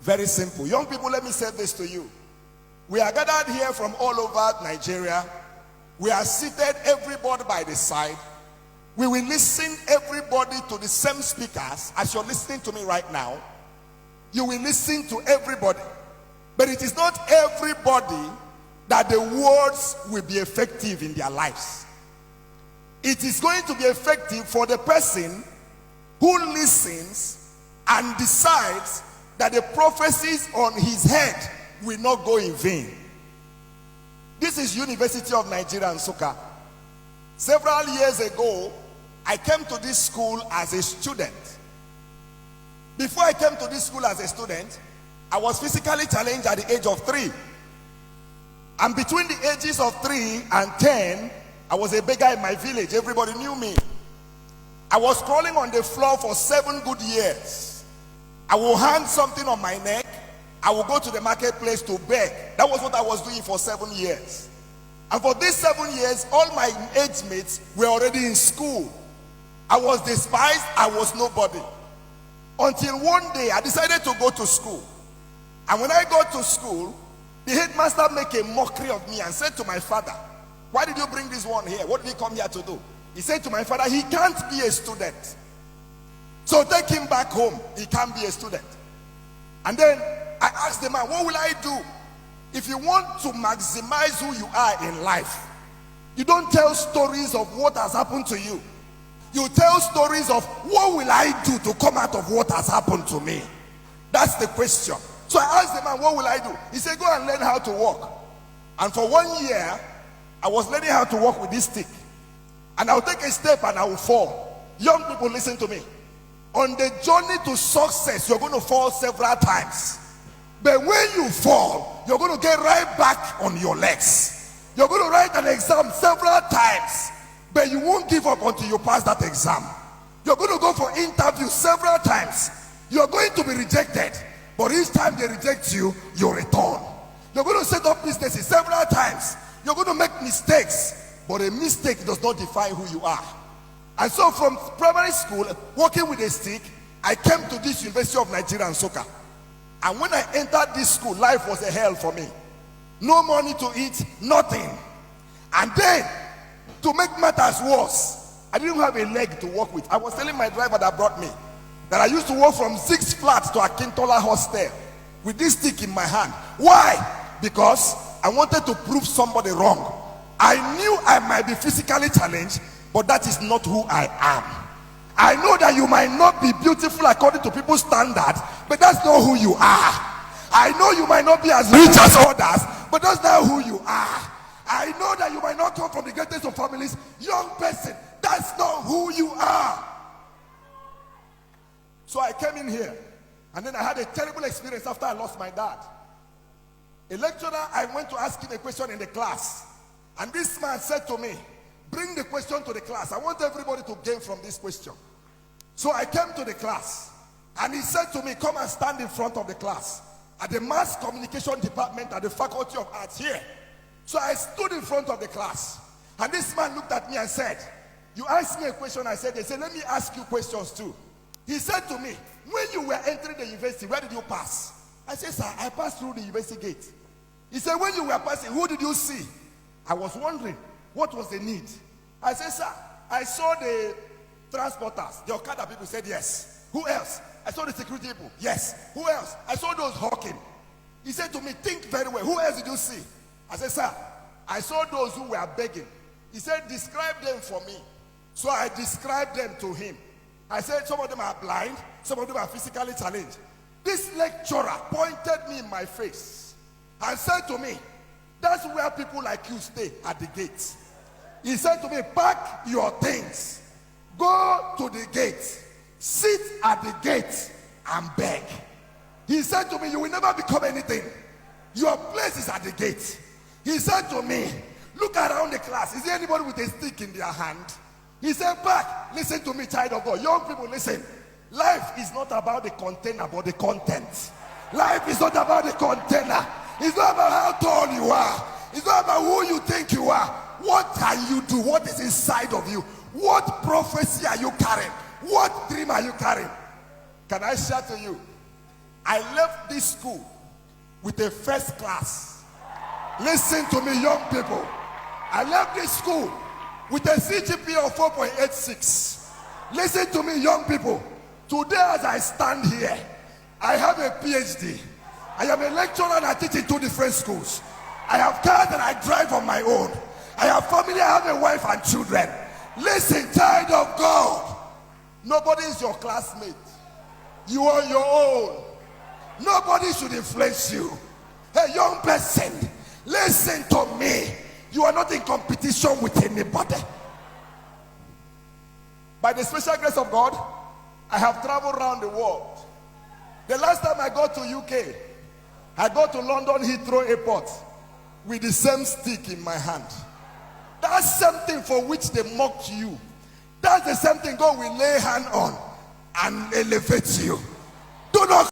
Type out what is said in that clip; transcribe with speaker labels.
Speaker 1: Very simple. Young people, let me say this to you. We are gathered here from all over Nigeria. We are seated, everybody by the side. We will listen, everybody, to the same speakers as you're listening to me right now. You will listen to everybody. But it is not everybody that the words will be effective in their lives. It is going to be effective for the person who listens and decides that the prophecies on his head will not go in vain. This is University of Nigeria, Nsukka. Several years ago, I came to this school as a student. Before I came to this school as a student, I was physically challenged at the age of 3. And between the ages of 3 and 10, I was a beggar in my village. Everybody knew me. I was crawling on the floor for 7 good years. I will hang something on my neck. I will go to the marketplace to beg. That was what I was doing for 7 years. And for these 7 years, all my age mates were already in school. I was despised. I was nobody. Until one day, I decided to go to school. And when I got to school, the headmaster made a mockery of me and said to my father, "Why did you bring this one here? What did he come here to do?" He said to my father, "He can't be a student. So take him back home. He can't be a student." And then I asked the man, "What will I do?" If you want to maximize who you are in life, you don't tell stories of what has happened to you. You tell stories of what will I do to come out of what has happened to me. That's the question. So I asked the man, "What will I do?" He said, "Go and learn how to walk." And for 1 year, I was learning how to walk with this stick. And I'll take a step and I will fall. Young people, listen to me. On the journey to success, you're going to fall several times. But when you fall, you're going to get right back on your legs. You're going to write an exam several times, but you won't give up until you pass that exam. You're going to go for interviews several times. You're going to be rejected, but each time they reject you, you return. You're going to set up businesses several times. You're going to make mistakes, but a mistake does not define who you are. And so from primary school, working with a stick, I came to this University of Nigeria, Nsukka. And when I entered this school, life was a hell for me. No money to eat, nothing. And then, to make matters worse, I didn't have a leg to walk with. I was telling my driver that brought me that I used to walk from 6 flats to Akintola Hostel with this stick in my hand. Why? Because I wanted to prove somebody wrong. I knew I might be physically challenged, but that is not who I am. I know that you might not be beautiful according to people's standards, but that's not who you are. I know you might not be as rich as others, but that's not who you are. I know that you might not come from the greatest of families. Young person, that's not who you are. So I came in here, and then I had a terrible experience after I lost my dad. A lecturer, I went to ask him a question in the class, and this man said to me, "Bring the question to the class. I want everybody to gain from this question." So I came to the class, and he said to me, "Come and stand in front of the class at the mass communication department at the Faculty of Arts here." So I stood in front of the class, and this man looked at me and said, "You asked me a question." I said, "They said, let me ask you questions too." He said to me, "When you were entering the university, where did you pass?" I said, "Sir, I passed through the university gate." He said, "When you were passing, who did you see?" I was wondering, what was the need? I said, "Sir, I saw the transporters, the Okada people." Said, "Yes." "Who else?" "I saw the security people." "Yes." "Who else?" "I saw those hawking." He said to me, "Think very well. Who else did you see?" I said, "Sir, I saw those who were begging." He said, "Describe them for me." So I described them to him. I said, "Some of them are blind, some of them are physically challenged." This lecturer pointed me in my face and said to me, "That's where people like you stay, at the gate." He said to me, "Pack your things, go to the gate, sit at the gate and beg." He said to me, "You will never become anything. Your place is at the gate." He said to me, "Look around the class. Is there anybody with a stick in their hand?" He said, "Pack." Listen to me, child of God. Young people, listen. Life is not about the container, but the content. Life is not about the container. It's not about how tall you are. It's not about who you think you are. What can you do? What is inside of you? What prophecy are you carrying? What dream are you carrying? Can I share to you? I left this school with a first class. Listen to me, young people. I left this school with a CGPA of 4.86. Listen to me, young people. Today as I stand here, I have a PhD. I am a lecturer and I teach in 2 different schools. I have cars that I drive on my own. I have family, I have a wife and children. Listen, child of God. Nobody is your classmate. You are your own. Nobody should influence you. Hey, young person, listen to me. You are not in competition with anybody. By the special grace of God, I have traveled around the world. The last time I go to UK, I go to London Heathrow Airport with the same stick in my hand. That's something for which they mocked you. That's the same thing God will lay hand on and elevate you. Do not